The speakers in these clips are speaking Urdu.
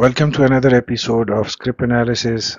Welcome to another episode of script analysis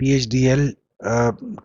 PHDL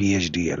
PHDL.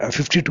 52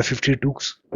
52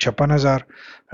56,000,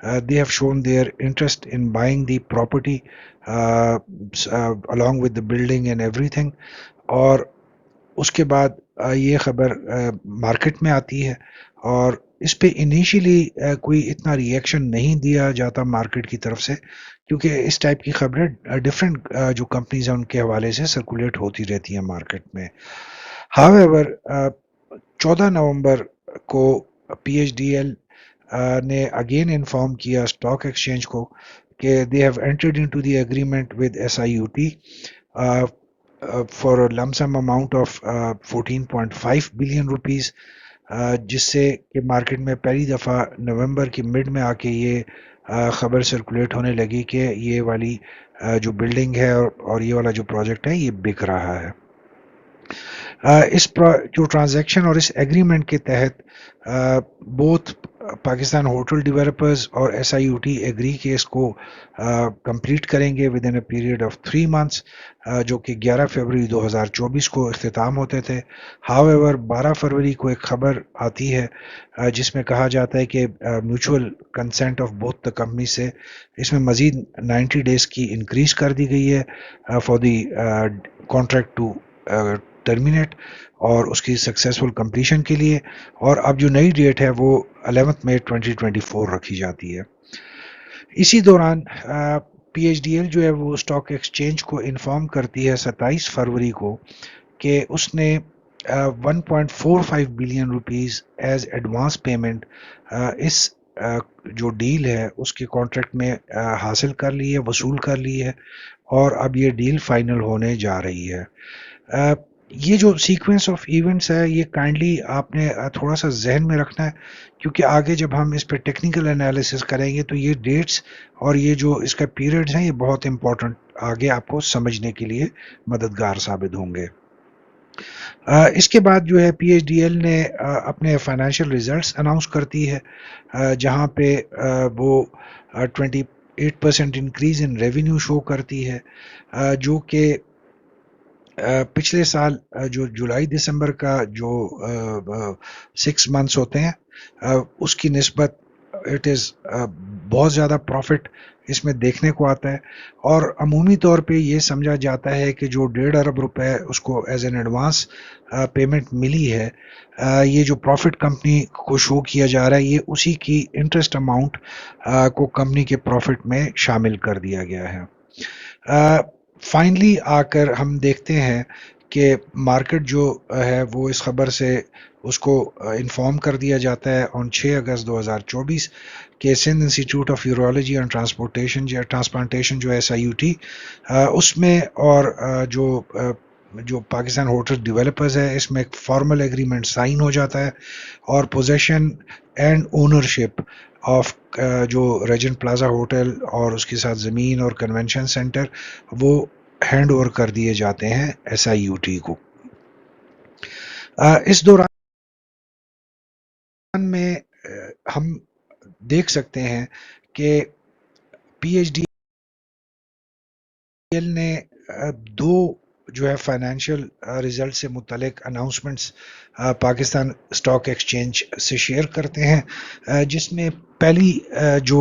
they have shown their interest in buying the property along with the building and everything. اور اس کے بعد یہ خبر مارکیٹ میں آتی ہے اور اس پہ انیشیلی کوئی اتنا ریئیکشن نہیں دیا جاتا مارکیٹ کی طرف سے، کیونکہ اس ٹائپ کی خبریں ڈفرینٹ جو کمپنیز ہیں ان کے حوالے سے سرکولیٹ ہوتی رہتی ہیں مارکیٹ میں. ہاو ایور 14 نومبر کو پی ایچ ڈی ایل نے اگین انفارم کیا اسٹاک ایکسچینج کو کہ they have entered into the agreement with SIUT for a lump sum amount of 14.5 billion rupees، جس سے کہ مارکیٹ میں پہلی دفعہ نومبر کی مڈ میں آ کے یہ خبر سرکولیٹ ہونے لگی کہ یہ والی جو بلڈنگ ہے اور یہ والا جو پروجیکٹ ہے یہ بک رہا ہے. اس جو ٹرانزیکشن اور اس ایگریمنٹ کے تحت بوتھ پاکستان ہوٹل ڈیولپرز اور S I U T agree کہ اس کو کمپلیٹ کریں گے within a period of 3 months، جو کہ 11 فروری 2024 کو اختتام ہوتے تھے. ہاؤ ایور 12 فروری کو ایک خبر آتی ہے جس میں کہا جاتا ہے کہ mutual consent of both the company سے اس میں مزید 90 days کی انکریز کر دی گئی ہے for the contract to terminate اور اس کی سکسیسفل کمپلیشن کے لیے. اور اب جو نئی ڈیٹ ہے وہ 11 مئی 2024 رکھی جاتی ہے. اسی دوران پی ایچ ڈی ایل جو ہے وہ اسٹاک ایکسچینج کو انفارم کرتی ہے 27 فروری کو کہ اس نے 1.45 billion rupees as advance payment اس جو ڈیل ہے اس کے کانٹریکٹ میں حاصل کر لی ہے، وصول کر لی ہے، اور اب یہ ڈیل فائنل ہونے جا رہی ہے. یہ جو سیکوینس آف ایونٹس ہے یہ کائنڈلی آپ نے تھوڑا سا ذہن میں رکھنا ہے، کیونکہ آگے جب ہم اس پہ ٹیکنیکل انالیسس کریں گے تو یہ ڈیٹس اور یہ جو اس کا پیریڈز ہیں یہ بہت امپورٹنٹ آگے آپ کو سمجھنے کے لیے مددگار ثابت ہوں گے. اس کے بعد جو ہے پی ایچ ڈی ایل نے اپنے فائنینشیل ریزلٹس اناؤنس کرتی ہے جہاں پہ وہ 28% انکریز ان ریونیو شو کرتی ہے، جو کہ پچھلے سال جو جولائی دسمبر کا جو 6 months ہوتے ہیں اس کی نسبت اٹ از بہت زیادہ پروفٹ اس میں دیکھنے کو آتا ہے. اور عمومی طور پہ یہ سمجھا جاتا ہے کہ جو 1.5 ارب روپے اس کو ایز این ایڈوانس پیمنٹ ملی ہے، یہ جو پروفٹ کمپنی کو شو کیا جا رہا ہے یہ اسی کی انٹرسٹ اماؤنٹ کو کمپنی کے پروفٹ میں شامل کر دیا گیا ہے. فائنلی آ کر ہم دیکھتے ہیں کہ مارکیٹ جو ہے وہ اس خبر سے اس کو انفارم کر دیا جاتا ہے آن 6 اگست 2024 کہ Sindh institute of urology and transplantation جو ایس آئی یو ٹی اس میں اور جو پاکستان ہوٹل ڈیولپرز ہے اس میں ایک فارمل ایگریمنٹ سائن ہو جاتا ہے اور پوزیشن اینڈ اونرشپ آف جو ریجنٹ پلازا ہوٹل اور اس کے ساتھ زمین اور کنونشن سینٹر وہ ہینڈ اوور کر دیے جاتے ہیں ایس آئی یو ٹی کو. اس دوران میں ہم دیکھ سکتے ہیں کہ پی ایچ ڈی ایل نے دو جو ہے فائنینشیل ریزلٹ سے متعلق اناؤنسمنٹس پاکستان اسٹاک ایکسچینج سے شیئر کرتے ہیں، جس میں پہلی جو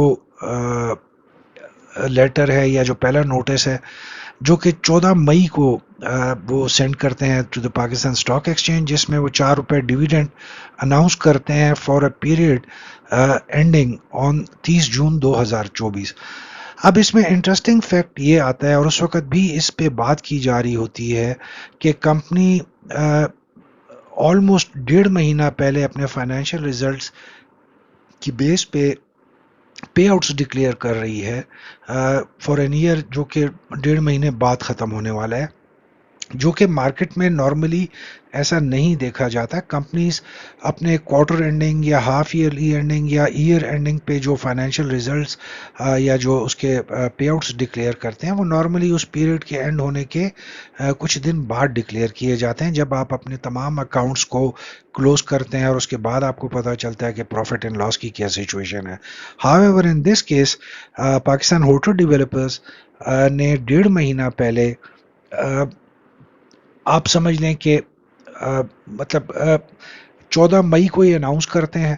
لیٹر ہے یا جو پہلا نوٹس ہے جو کہ 14 مئی کو وہ سینڈ کرتے ہیں to the Pakistan stock exchange, جس میں وہ 4 روپے ڈیویڈنڈ اناؤنس کرتے ہیں for a period ending on 30 June 2024. اب اس میں انٹرسٹنگ فیکٹ یہ آتا ہے اور اس وقت بھی اس پہ بات کی جا رہی ہوتی ہے کہ کمپنی آلموسٹ 1.5 مہینہ پہلے اپنے فائنینشیل ریزلٹس کی بیس پہ پے آؤٹس ڈکلیئر کر رہی ہے فار این ایئر، جو کہ 1.5 مہینے بعد ختم ہونے والا ہے، جو کہ مارکیٹ میں نارملی ایسا نہیں دیکھا جاتا. کمپنیز اپنے کوارٹر اینڈنگ یا ہاف ایئرلی اینڈنگ یا ایئر اینڈنگ پہ جو فائنینشیل ریزلٹس یا جو اس کے پے آؤٹس ڈکلیئر کرتے ہیں وہ نارملی اس پیریڈ کے اینڈ ہونے کے کچھ دن بعد ڈکلیئر کیے جاتے ہیں، جب آپ اپنے تمام اکاؤنٹس کو کلوز کرتے ہیں اور اس کے بعد آپ کو پتہ چلتا ہے کہ پروفٹ اینڈ لاس کی کیا سچویشن ہے. How ever in this case Pakistan hotel developers نے 1.5 مہینہ پہلے آپ سمجھ لیں کہ مطلب 14 مئی کو یہ اناؤنس کرتے ہیں،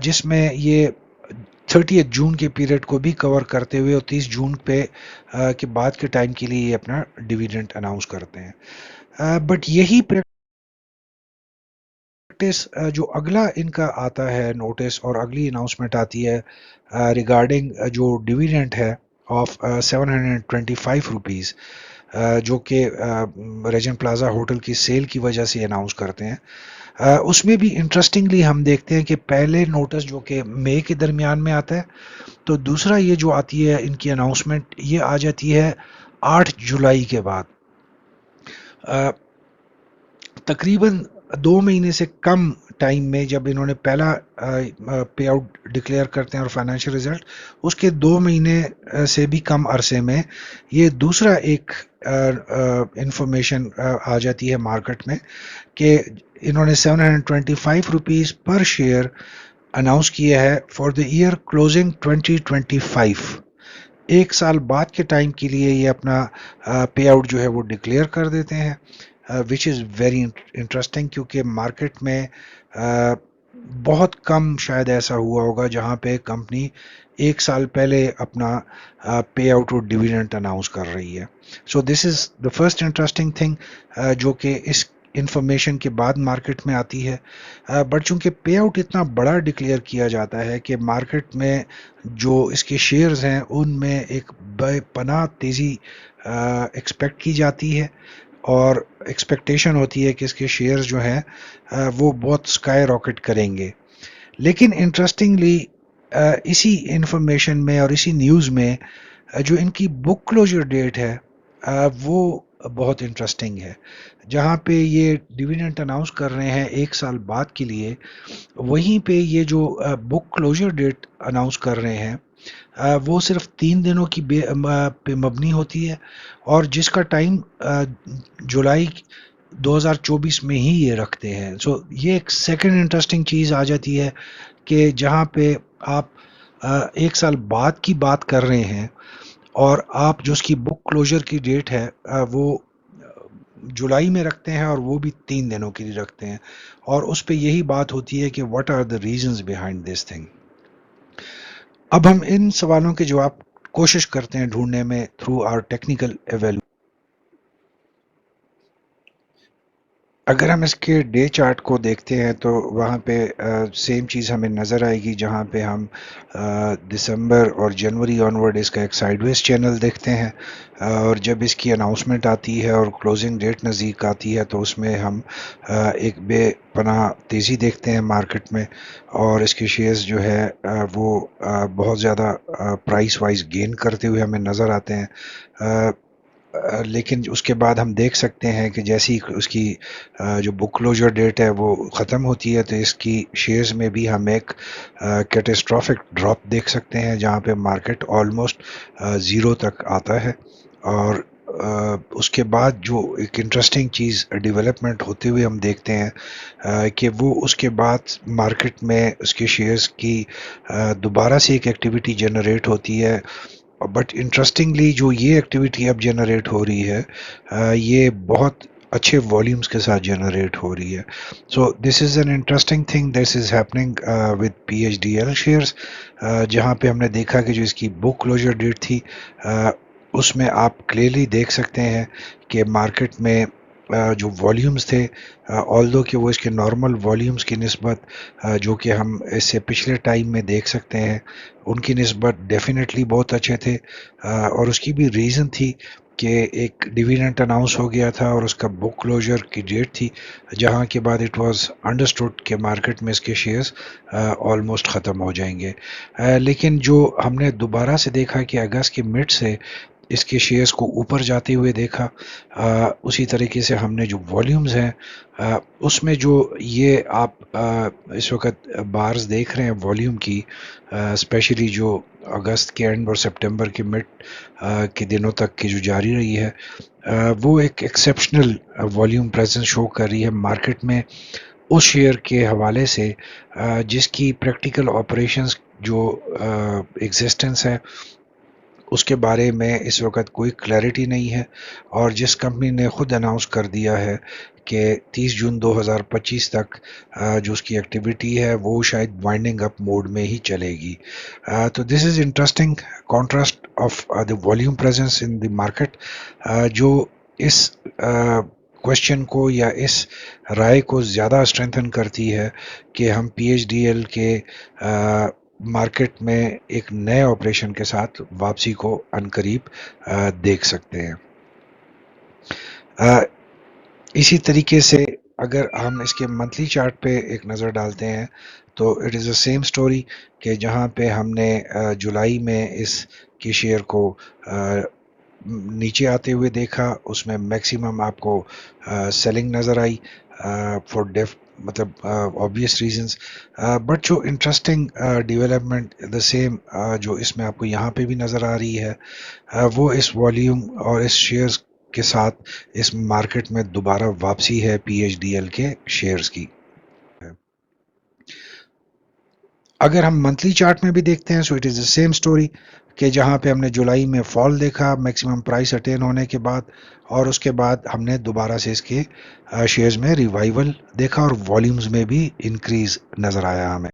جس میں یہ 30 جون کے پیریڈ کو بھی کور کرتے ہوئے اور 30 جون پہ کے بعد کے ٹائم کے لیے یہ اپنا ڈیویڈنڈ اناؤنس کرتے ہیں. بٹ یہی پریکٹس جو اگلا ان کا آتا ہے نوٹس اور اگلی اناؤنسمنٹ آتی ہے ریگارڈنگ جو ڈیویڈنڈ ہے آف 725 روپیز جو کہ ریجن پلازا ہوٹل کی سیل کی وجہ سے اناؤنس کرتے ہیں. اس میں بھی انٹرسٹنگلی ہم دیکھتے ہیں کہ پہلے نوٹس جو کہ مئی کے درمیان میں آتا ہے تو دوسرا یہ جو آتی ہے ان کی اناؤنسمنٹ یہ آ جاتی ہے 8 جولائی کے بعد. تقریباً 2 مہینے سے کم ٹائم میں جب انہوں نے پہلا پے آؤٹ ڈکلیئر کرتے ہیں اور فائنینشیل رزلٹ اس کے 2 مہینے سے بھی کم عرصے میں یہ دوسرا ایک انفارمیشن آ جاتی ہے مارکیٹ میں کہ انہوں نے 725 روپیز پر شیئر اناؤنس کیا ہے فار دا ایئر کلوزنگ 2025. ایک سال بعد کے ٹائم کے لیے یہ اپنا پے آؤٹ جو ہے وہ ڈکلیئر کر دیتے ہیں وچ از ویری انٹرسٹنگ کیونکہ مارکیٹ میں بہت کم شاید ایسا ہوا ہوگا جہاں پہ کمپنی ایک سال پہلے اپنا پے آؤٹ اور ڈیویڈنڈ اناؤنس کر رہی ہے. So this is the first interesting thing جو کہ اس انفارمیشن کے بعد مارکیٹ میں آتی ہے. بٹ چونکہ پے آؤٹ اتنا بڑا ڈکلیئر کیا جاتا ہے کہ مارکیٹ میں جو اس کے شیئرز ہیں ان میں ایک بے پناہ تیزی ایکسپیکٹ کی جاتی ہے اور ایکسپیکٹیشن ہوتی ہے کہ اس کے شیئرز جو ہیں وہ بہت سکائی راکٹ کریں گے. لیکن انٹرسٹنگلی اسی انفارمیشن میں اور اسی نیوز میں جو ان کی بک کلوجر ڈیٹ ہے وہ بہت انٹرسٹنگ ہے جہاں پہ یہ ڈیویڈنڈ اناؤنس کر رہے ہیں ایک سال بعد کے لیے. وہیں پہ یہ جو بک کلوجر ڈیٹ اناؤنس کر رہے ہیں وہ صرف 3 دنوں کی پہ مبنی ہوتی ہے اور جس کا ٹائم جولائی 2024 میں ہی یہ رکھتے ہیں. سو یہ ایک سیکنڈ انٹرسٹنگ چیز آ جاتی ہے کہ جہاں پہ آپ ایک سال بعد کی بات کر رہے ہیں اور آپ جو اس کی بک کلوجر کی ڈیٹ ہے وہ جولائی میں رکھتے ہیں اور وہ بھی 3 دنوں کے لیے رکھتے ہیں اور اس پہ یہی بات ہوتی ہے کہ what are the reasons behind this thing. اب ہم ان سوالوں کے جواب کوشش کرتے ہیں ڈھونڈنے میں تھرو آر ٹیکنیکل ایویلو. اگر ہم اس کے ڈے چارٹ کو دیکھتے ہیں تو وہاں پہ سیم چیز ہمیں نظر آئے گی جہاں پہ ہم دسمبر اور جنوری آنورڈ اس کا ایک سائیڈ ویز چینل دیکھتے ہیں اور جب اس کی اناؤنسمنٹ آتی ہے اور کلوزنگ ڈیٹ نزدیک آتی ہے تو اس میں ہم ایک بے پناہ تیزی دیکھتے ہیں مارکیٹ میں اور اس کے شیئرز جو ہے وہ بہت زیادہ پرائس وائز گین کرتے ہوئے ہمیں نظر آتے ہیں. لیکن اس کے بعد ہم دیکھ سکتے ہیں کہ جیسی اس کی جو بک کلوجر ڈیٹ ہے وہ ختم ہوتی ہے تو اس کی شیئرز میں بھی ہم ایک کیٹاسٹرافک ڈراپ دیکھ سکتے ہیں جہاں پہ مارکیٹ آلموسٹ زیرو تک آتا ہے. اور اس کے بعد جو ایک انٹرسٹنگ چیز ڈیولپمنٹ ہوتے ہوئے ہم دیکھتے ہیں کہ وہ اس کے بعد مارکیٹ میں اس کے شیئرز کی دوبارہ سے ایک ایکٹیویٹی جنریٹ ہوتی ہے. بٹ انٹرسٹنگلی جو یہ ایکٹیویٹی اب جنریٹ ہو رہی ہے یہ بہت اچھے والیومز کے ساتھ جنریٹ ہو رہی ہے. So this is an interesting thing this is happening with P H D L shares جہاں پہ ہم نے دیکھا کہ جو اس کی بک کلوجر ڈیٹ تھی اس میں آپ کلیئرلی دیکھ سکتے ہیں کہ مارکیٹ میں جو والیومز تھے آلدو کہ وہ اس کے نارمل والیومز کی نسبت جو کہ ہم اس سے پچھلے ٹائم میں دیکھ سکتے ہیں ان کی نسبت ڈیفینیٹلی بہت اچھے تھے اور اس کی بھی ریزن تھی کہ ایک ڈیویڈنڈ اناؤنس ہو گیا تھا اور اس کا بک کلوجر کی ڈیٹ تھی جہاں کے بعد اٹ واز انڈرسٹوڈ کہ مارکیٹ میں اس کے شیئرز آلموسٹ ختم ہو جائیں گے. لیکن جو ہم نے دوبارہ سے دیکھا کہ اگست کے مڈ سے اس کے شیئرز کو اوپر جاتے ہوئے دیکھا اسی طریقے سے ہم نے جو والیومز ہیں اس میں جو یہ آپ اس وقت بارز دیکھ رہے ہیں والیوم کی اسپیشلی جو اگست کے اینڈ اور سپٹمبر کے مڈ کے دنوں تک کی جو جاری رہی ہے وہ ایک ایکسیپشنل والیوم پریزنس شو کر رہی ہے مارکیٹ میں اس شیئر کے حوالے سے جس کی پریکٹیکل آپریشنز جو ایگزسٹنس ہے اس کے بارے میں اس وقت کوئی کلیئرٹی نہیں ہے، اور جس کمپنی نے خود اناؤنس کر دیا ہے کہ 30 جون 2025 تک جو اس کی ایکٹیویٹی ہے وہ شاید وائنڈنگ اپ موڈ میں ہی چلے گی. تو this is interesting contrast of the volume presence in the market, جو اس کوشچن کو یا اس رائے کو زیادہ اسٹرینتھن کرتی ہے کہ ہم پی ایچ ڈی ایل کے مارکیٹ میں ایک نئے آپریشن کے ساتھ واپسی کو عنقریب دیکھ سکتے ہیں. اسی طریقے سے اگر ہم اس کے منتھلی چارٹ پہ ایک نظر ڈالتے ہیں تو it is a same story کہ جہاں پہ ہم نے جولائی میں اس کی شیئر کو نیچے آتے ہوئے دیکھا، اس میں میکسیمم آپ کو سیلنگ نظر آئی فور مطلب obvious ریزنز. بٹ جو انٹرسٹنگ ڈیولپمنٹ دا سیم جو اس میں آپ کو یہاں پہ بھی نظر آ رہی ہے، وہ اس والیوم اور اس شیئرز کے ساتھ اس مارکیٹ میں دوبارہ واپسی ہے پی ایچ ڈی ایل کے شیئرز کی. اگر ہم منتھلی چارٹ میں بھی دیکھتے ہیں so it is the same story کہ جہاں پہ ہم نے جولائی میں فال دیکھا میکسیمم پرائس اٹین ہونے کے بعد، اور اس کے بعد ہم نے دوبارہ سے اس کے شیئرز میں ریوائیول دیکھا اور والیومز میں بھی انکریز نظر آیا ہمیں.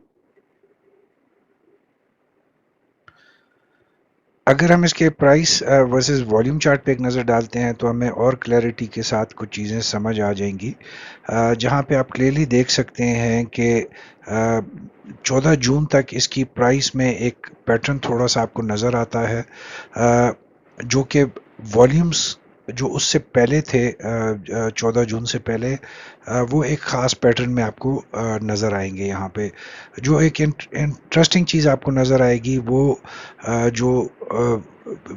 اگر ہم اس کے پرائس ورسز والیوم چارٹ پہ ایک نظر ڈالتے ہیں تو ہمیں اور کلیئرٹی کے ساتھ کچھ چیزیں سمجھ آ جائیں گی، جہاں پہ آپ کلیئرلی دیکھ سکتے ہیں کہ 14 جون تک اس کی پرائس میں ایک پیٹرن تھوڑا سا آپ کو نظر آتا ہے، جو کہ والیومز جو اس سے پہلے تھے 14 جون سے پہلے، وہ ایک خاص پیٹرن میں آپ کو نظر آئیں گے. یہاں پہ جو ایک انٹرسٹنگ چیز آپ کو نظر آئے گی وہ جو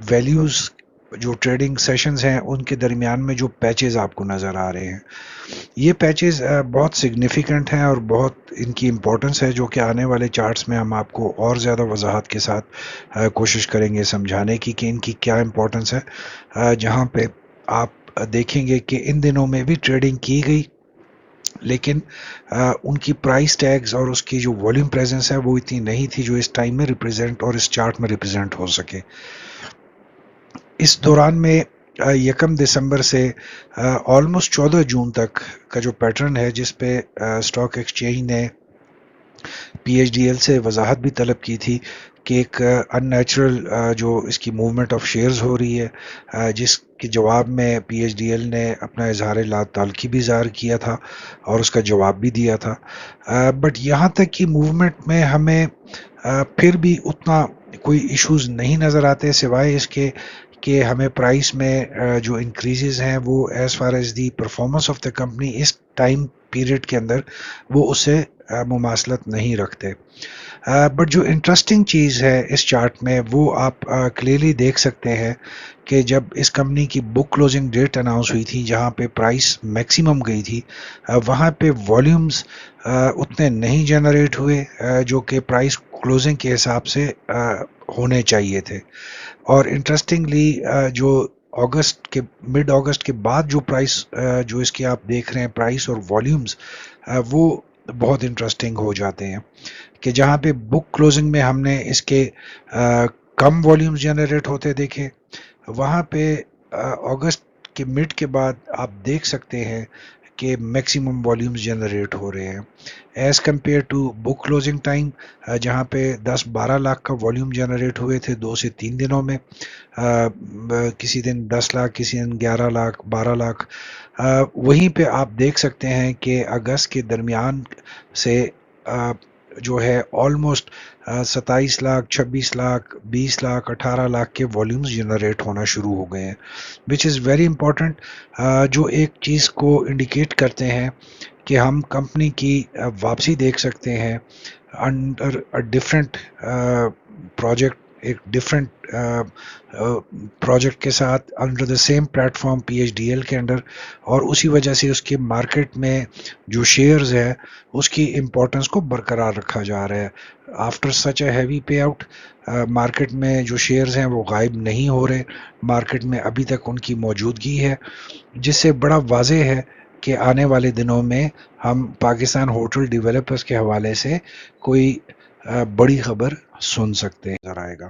ویلیوز جو ٹریڈنگ سیشنز ہیں ان کے درمیان میں جو پیچز آپ کو نظر آ رہے ہیں، یہ پیچز بہت سگنیفیکنٹ ہیں اور بہت ان کی امپورٹنس ہے، جو کہ آنے والے چارٹس میں ہم آپ کو اور زیادہ وضاحت کے ساتھ کوشش کریں گے سمجھانے کی کہ ان کی کیا امپورٹنس ہے. جہاں پہ آپ دیکھیں گے کہ ان دنوں میں بھی ٹریڈنگ کی گئی، لیکن ان کی پرائس ٹیگز اور اس کی جو والیوم پریزنس ہے وہ اتنی نہیں تھی جو اس ٹائم میں ریپرزینٹ اور اس چارٹ میں ریپرزینٹ ہو سکے. اس دوران میں 1 دسمبر سے آلموسٹ 14 جون تک کا جو پیٹرن ہے جس پہ اسٹاک ایکسچینج نے پی ایچ ڈی ایل سے وضاحت بھی طلب کی تھی کہ ایک ان نیچرل جو اس کی موومنٹ آف شیئرز ہو رہی ہے، جس کے جواب میں پی ایچ ڈی ایل نے اپنا اظہار لا تعلقی بھی ظاہر کیا تھا اور اس کا جواب بھی دیا تھا. بٹ یہاں تک کی موومنٹ میں ہمیں پھر بھی اتنا کوئی ایشوز نہیں نظر آتے، سوائے اس کے کہ ہمیں پرائس میں جو انکریزز ہیں وہ as far as the performance of the company اس ٹائم پیریڈ کے اندر وہ اسے مماثلت نہیں رکھتے. بٹ جو انٹرسٹنگ چیز ہے اس چارٹ میں وہ آپ کلیئرلی دیکھ سکتے ہیں کہ جب اس کمپنی کی بک کلوزنگ ڈیٹ اناؤنس ہوئی تھی جہاں پہ پرائس میکسیمم گئی تھی، وہاں پہ والیومز اتنے نہیں جنریٹ ہوئے جو کہ پرائس کلوزنگ کے حساب سے ہونے چاہیے تھے. اور انٹرسٹنگلی جو اگست کے مڈ اگست کے بعد جو پرائس جو اس کے آپ دیکھ رہے ہیں پرائس اور والیومز، وہ بہت انٹرسٹنگ ہو جاتے ہیں کہ جہاں پہ بک کلوزنگ میں ہم نے اس کے کم والیومز جنریٹ ہوتے دیکھے، وہاں پہ اگست کے مڈ کے بعد آپ دیکھ سکتے ہیں کہ میکسیمم والیومز جنریٹ ہو رہے ہیں as compare to book closing time, جہاں پہ 10-12 لاکھ کا والیوم جنریٹ ہوئے تھے 2 سے 3 دنوں میں. کسی دن 10 لاکھ، کسی دن 11 لاکھ، 12 لاکھ. وہیں پہ آپ دیکھ سکتے ہیں کہ اگست کے درمیان سے جو ہے آلموسٹ 27 لاکھ، 26 لاکھ، 20 لاکھ، 18 لاکھ کے والیومز جنریٹ ہونا شروع ہو گئے ہیں، وچ از ویری امپورٹنٹ، جو ایک چیز کو انڈیکیٹ کرتے ہیں کہ ہم کمپنی کی واپسی دیکھ سکتے ہیں انڈر ڈفرینٹ پروجیکٹ، ایک ڈفرینٹ پروجیکٹ کے ساتھ under the same platform P H D L کے انڈر، اور اسی وجہ سے اس کے مارکیٹ میں جو شیئرز ہے اس کی امپورٹنس کو برقرار رکھا جا رہا ہے. آفٹر سچ اے ہیوی پے آؤٹ، مارکیٹ میں جو شیئرز ہیں وہ غائب نہیں ہو رہے، مارکیٹ میں ابھی تک ان کی موجودگی ہے، جس سے بڑا واضح ہے کہ آنے والے دنوں میں ہم پاکستان ہوٹل ڈیولپرز کے حوالے سے کوئی بڑی خبر سن سکتے ہیں، نظر آئے گا.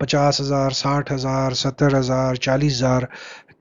50,000, 60,000, 70,000, 40,000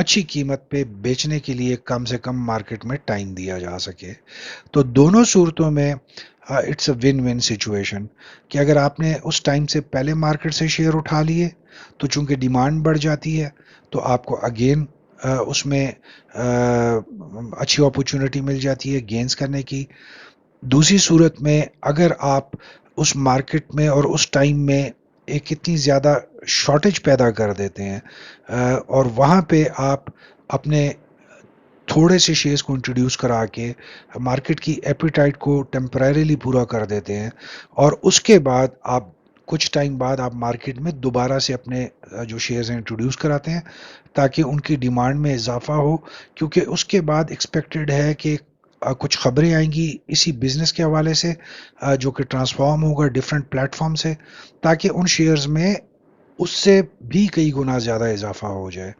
اچھی قیمت پہ بیچنے کے لیے کم سے کم مارکیٹ میں ٹائم دیا جا سکے. تو دونوں صورتوں میں it's a win win situation کہ اگر آپ نے اس ٹائم سے پہلے مارکیٹ سے شیئر اٹھا لیے تو چونکہ ڈیمانڈ بڑھ جاتی ہے تو آپ کو اگین اس میں اچھی اپورچونٹی مل جاتی ہے گینز کرنے کی. دوسری صورت میں اگر آپ اس مارکیٹ میں اور اس ٹائم میں ایک اتنی زیادہ شارٹیج پیدا کر دیتے ہیں اور وہاں پہ آپ اپنے تھوڑے سے شیئرز کو انٹروڈیوس کرا کے مارکیٹ کی ایپیٹائٹ کو ٹیمپریریلی پورا کر دیتے ہیں اور اس کے بعد آپ کچھ ٹائم بعد آپ مارکیٹ میں دوبارہ سے اپنے جو شیئرز ہیں انٹروڈیوس کراتے ہیں تاکہ ان کی ڈیمانڈ میں اضافہ ہو کیونکہ اس کے بعد ایکسپیکٹڈ ہے کہ کچھ خبریں آئیں گی اسی بزنس کے حوالے سے جو کہ ٹرانسفارم ہوگا ڈفرینٹ پلیٹ فارم سے تاکہ ان شیئرز میں اس سے بھی کئی گنا زیادہ اضافہ ہو جائے.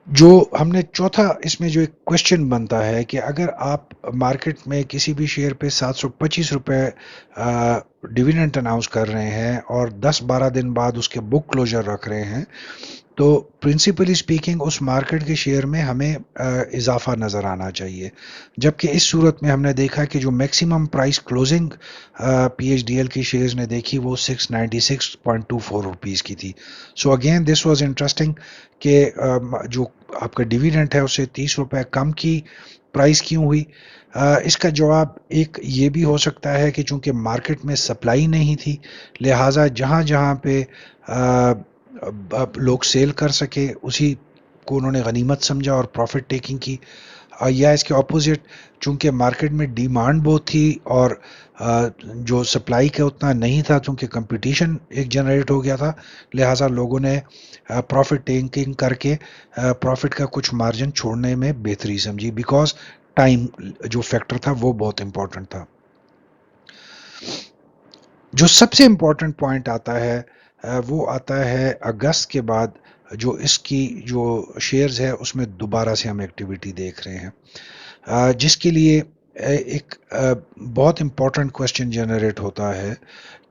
جو ہم نے چوتھا اس میں جو ایک کوشچن بنتا ہے کہ اگر آپ مارکیٹ میں کسی بھی شیئر پہ 725 روپے ڈیویڈنڈ اناؤنس کر رہے ہیں اور 10-12 دن بعد اس کے بک کلوجر رکھ رہے ہیں تو پرنسپلی سپیکنگ اس مارکیٹ کے شیئر میں ہمیں اضافہ نظر آنا چاہیے جبکہ اس صورت میں ہم نے دیکھا کہ جو maximum price closing P H D L کی شیئرز نے دیکھی وہ 696.24 روپیز کی تھی. So again this was interesting کہ جو آپ کا ڈیویڈنٹ ہے اسے 30 روپے کم کی پرائس کیوں ہوئی. اس کا جواب ایک یہ بھی ہو سکتا ہے کہ چونکہ مارکیٹ میں سپلائی نہیں تھی لہٰذا جہاں جہاں پہ لوگ سیل کر سکے اسی کو انہوں نے غنیمت سمجھا اور پروفٹ ٹیکنگ کی. یا اس کے اپوزٹ چونکہ مارکیٹ میں ڈیمانڈ بہت تھی اور جو سپلائی کا اتنا نہیں تھا چونکہ کمپٹیشن ایک جنریٹ ہو گیا تھا لہٰذا لوگوں نے پروفٹ ٹیکنگ کر کے پروفٹ کا کچھ مارجن چھوڑنے میں بہتری سمجھی بیکاز ٹائم جو فیکٹر تھا وہ بہت امپورٹنٹ تھا. جو سب سے امپورٹنٹ پوائنٹ آتا ہے وہ آتا ہے اگست کے بعد جو اس کی جو شیئرز ہے اس میں دوبارہ سے ہم ایکٹیویٹی دیکھ رہے ہیں جس کے لیے ایک بہت امپورٹنٹ کوشچن جنریٹ ہوتا ہے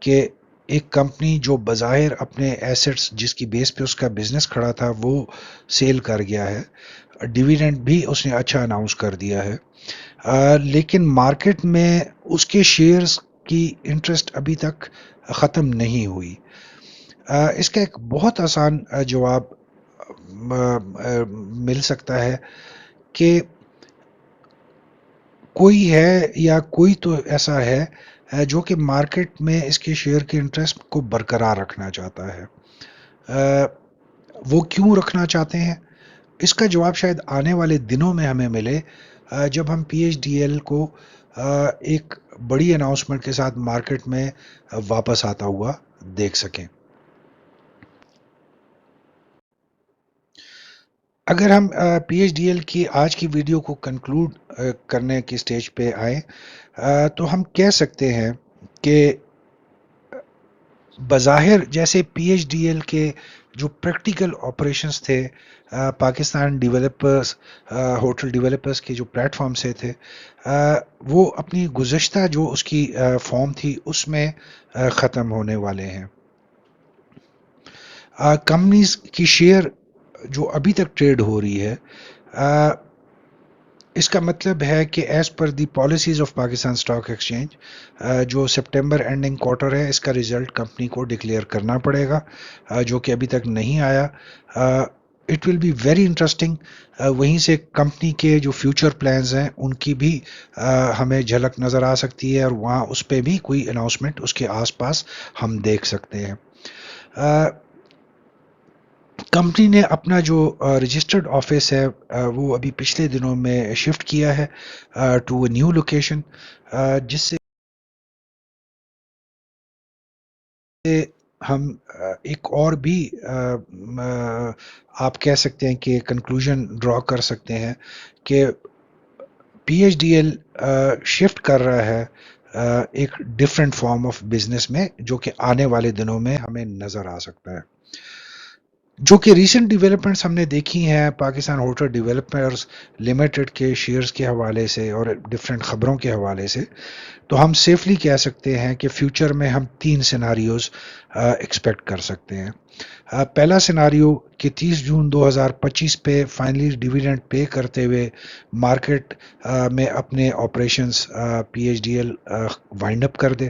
کہ ایک کمپنی جو بظاہر اپنے ایسٹس جس کی بیس پہ اس کا بزنس کھڑا تھا وہ سیل کر گیا ہے ڈیویڈنڈ بھی اس نے اچھا اناؤنس کر دیا ہے لیکن مارکیٹ میں اس کے شیئرز کی انٹرسٹ ابھی تک ختم نہیں ہوئی. اس کا ایک بہت آسان جواب مل سکتا ہے کہ کوئی ہے یا کوئی تو ایسا ہے جو کہ مارکیٹ میں اس کے شیئر کے انٹرسٹ کو برقرار رکھنا چاہتا ہے. وہ کیوں رکھنا چاہتے ہیں اس کا جواب شاید آنے والے دنوں میں ہمیں ملے جب ہم پی ایچ ڈی ایل کو ایک بڑی اناؤنسمنٹ کے ساتھ مارکیٹ میں واپس آتا ہوا دیکھ سکیں. اگر ہم پی ایچ ڈی ایل کی آج کی ویڈیو کو کنکلوڈ کرنے کی سٹیج پہ آئیں تو ہم کہہ سکتے ہیں کہ بظاہر جیسے پی ایچ ڈی ایل کے جو پریکٹیکل آپریشنز تھے پاکستان ڈیولپرز ہوٹل ڈیولپرز کے جو پلیٹ فارم سے تھے وہ اپنی گزشتہ جو اس کی فارم تھی اس میں ختم ہونے والے ہیں. کمپنیز کی شیئر جو ابھی تک ٹریڈ ہو رہی ہے اس کا مطلب ہے کہ as per the policies of Pakistan stock exchange جو سپٹمبر اینڈنگ کوارٹر ہے اس کا ریزلٹ کمپنی کو ڈکلیئر کرنا پڑے گا جو کہ ابھی تک نہیں آیا. It will be very interesting وہیں سے کمپنی کے جو فیوچر پلانز ہیں ان کی بھی ہمیں جھلک نظر آ سکتی ہے اور وہاں اس پہ بھی کوئی اناؤنسمنٹ اس کے آس پاس ہم دیکھ سکتے ہیں. کمپنی نے اپنا جو رجسٹرڈ آفس ہے وہ ابھی پچھلے دنوں میں شفٹ کیا ہے ٹو اے نیو لوکیشن جس سے ہم ایک اور بھی آپ کہہ سکتے ہیں کہ کنکلوژن ڈرا کر سکتے ہیں کہ P H D L shift کر رہا ہے ایک ڈفرینٹ فارم آف بزنس میں جو کہ آنے والے دنوں میں ہمیں نظر آ سکتا ہے. جو کہ ریسنٹ ڈیولپمنٹس ہم نے دیکھی ہیں پاکستان ہوٹل ڈیولپرز لمیٹڈ کے شیئرز کے حوالے سے اور ڈفرینٹ خبروں کے حوالے سے، تو ہم سیفلی کہہ سکتے ہیں کہ فیوچر میں ہم 3 سیناریوز ایکسپیکٹ کر سکتے ہیں۔ پہلا سیناریو کہ 30 جون 2025 پہ فائنلی ڈیویڈنڈ پے کرتے ہوئے مارکیٹ میں اپنے operations P H D L wind up کر دے۔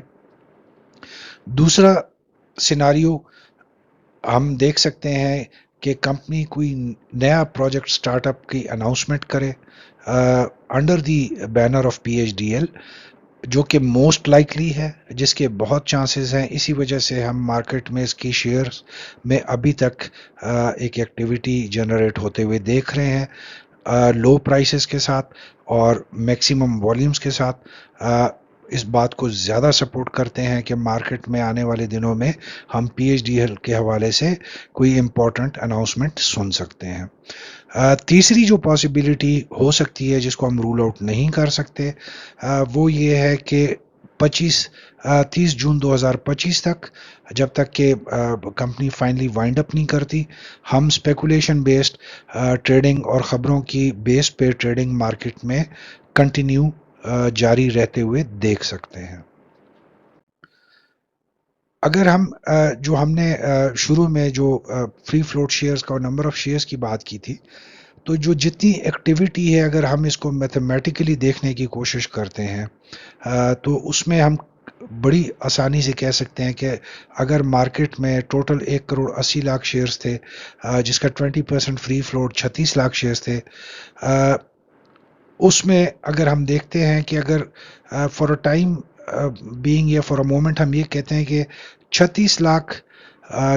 دوسرا سیناریو ہم دیکھ سکتے ہیں کہ کمپنی کوئی نیا پروجیکٹ سٹارٹ اپ کی اناؤنسمنٹ کرے under the banner of P H D L, جو کہ موسٹ لائکلی ہے، جس کے بہت چانسز ہیں۔ اسی وجہ سے ہم مارکیٹ میں اس کی شیئرز میں ابھی تک ایک ایکٹیویٹی جنریٹ ہوتے ہوئے دیکھ رہے ہیں لو پرائسز کے ساتھ اور میکسیمم والیومز کے ساتھ۔ اس بات کو زیادہ سپورٹ کرتے ہیں کہ مارکیٹ میں آنے والے دنوں میں ہم پی ایچ ڈی ایل کے حوالے سے کوئی امپورٹنٹ اناؤنسمنٹ سن سکتے ہیں۔ تیسری جو پاسبلٹی ہو سکتی ہے جس کو ہم رول آؤٹ نہیں کر سکتے، وہ یہ ہے کہ 30 جون 2025 تک، جب تک کہ کمپنی فائنلی وائنڈ اپ نہیں کرتی، ہم اسپیکولیشن بیسڈ ٹریڈنگ اور خبروں کی بیس پہ ٹریڈنگ مارکیٹ میں کنٹینیو جاری رہتے ہوئے دیکھ سکتے ہیں۔ اگر ہم جو ہم نے شروع میں جو فری فلوٹ شیئرز کا اور نمبر آف شیئرز کی بات کی تھی، تو جو جتنی ایکٹیویٹی ہے اگر ہم اس کو میتھمیٹیکلی دیکھنے کی کوشش کرتے ہیں تو اس میں ہم بڑی آسانی سے کہہ سکتے ہیں کہ اگر مارکیٹ میں ٹوٹل 1,80,00,000 شیئرز تھے، جس کا 20% فری فلوٹ 36 لاکھ شیئرز تھے، اس میں اگر ہم دیکھتے ہیں کہ اگر فار اے ٹائم بینگ یا فار اے مومنٹ ہم یہ کہتے ہیں کہ 36 لاکھ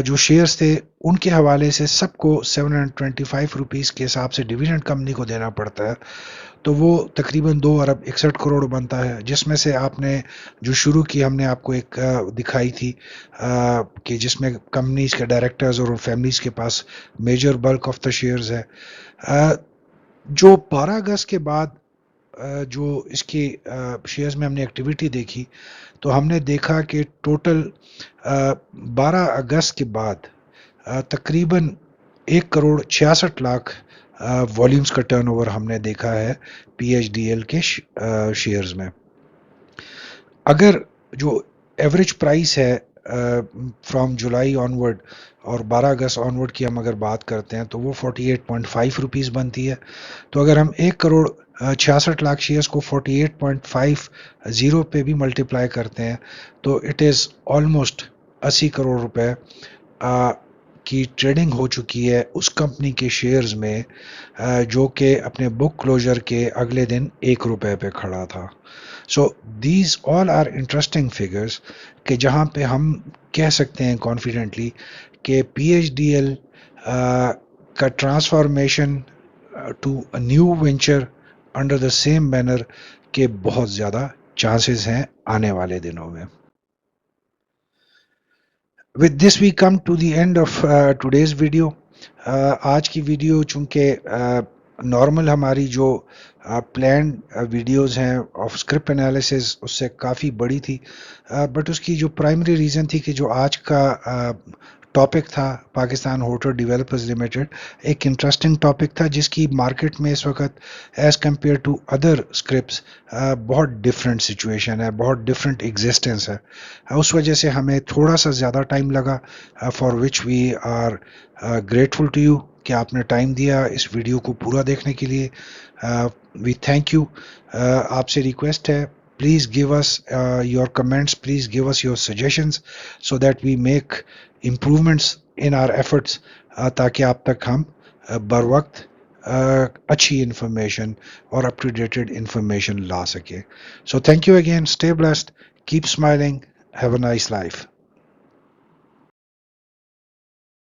جو شیئرز تھے ان کے حوالے سے سب کو 725 روپیز کے حساب سے ڈیویڈنڈ کمپنی کو دینا پڑتا ہے، تو وہ تقریباً 2 ارب 61 کروڑ بنتا ہے، جس میں سے آپ نے جو شروع کی ہم نے آپ کو ایک دکھائی تھی کہ جس میں کمپنیز کے ڈائریکٹرز اور فیملیز کے پاس major bulk of the shares ہے۔ جو 12 اگست کے بعد جو اس کی شیئرز میں ہم نے ایکٹیویٹی دیکھی، تو ہم نے دیکھا کہ ٹوٹل 12 اگست کے بعد تقریباً 1,66,00,000 والیومز کا ٹرن اوور ہم نے دیکھا ہے پی ایچ ڈی ایل کے شیئرز میں۔ اگر جو ایوریج پرائس ہے فرام جولائی آنورڈ اور 12 اگست آنورڈ کی ہم اگر بات کرتے ہیں تو وہ 48.5 روپیز بنتی ہے، تو اگر ہم 1,66,00,000 شیئرز کو 48.50 پہ بھی ملٹیپلائی کرتے ہیں تو اٹ از آلموسٹ 80 کروڑ روپے کی ٹریڈنگ ہو چکی ہے اس کمپنی کے شیئرز میں، جو کہ اپنے بک کلوجر کے اگلے دن 1 روپے پہ کھڑا تھا۔ So these all are interesting figures کہ جہاں پہ ہم کہہ سکتے ہیں کانفیڈنٹلی کہ پی ایچ ڈی ایل کا transformation to a new venture under the same banner کے بہت زیادہ چانسز ہیں آنے والے دنوں میں۔ With this we come to the end of today's video. آج کی ویڈیو چونکہ نارمل ہماری جو پلانڈ ویڈیوز ہیں آف اسکرپٹ انالیسز اس سے کافی بڑی تھی، بٹ اس کی جو پرائمری ریزن تھی کہ جو آج کا ٹاپک تھا پاکستان ہوٹل ڈیولپرز لمیٹڈ، ایک انٹرسٹنگ ٹاپک تھا جس کی مارکیٹ میں اس وقت as compare to other scripts بہت ڈفرینٹ سچویشن ہے، بہت ڈفرینٹ ایگزسٹنس ہے۔ اس وجہ سے ہمیں تھوڑا سا زیادہ ٹائم لگا، for which we are grateful to you کہ آپ نے ٹائم دیا اس ویڈیو کو پورا دیکھنے کے لیے۔ We thank you. آپ سے ریکویسٹ ہے please give us your comments, please give us your suggestions so that we make improvements in our efforts, تاکہ آپ تک ہم بر وقت اچھی انفارمیشن اور اپ ٹو ڈیٹڈ انفارمیشن لا سکے۔ So thank you again, stay blessed, keep smiling, have a nice life.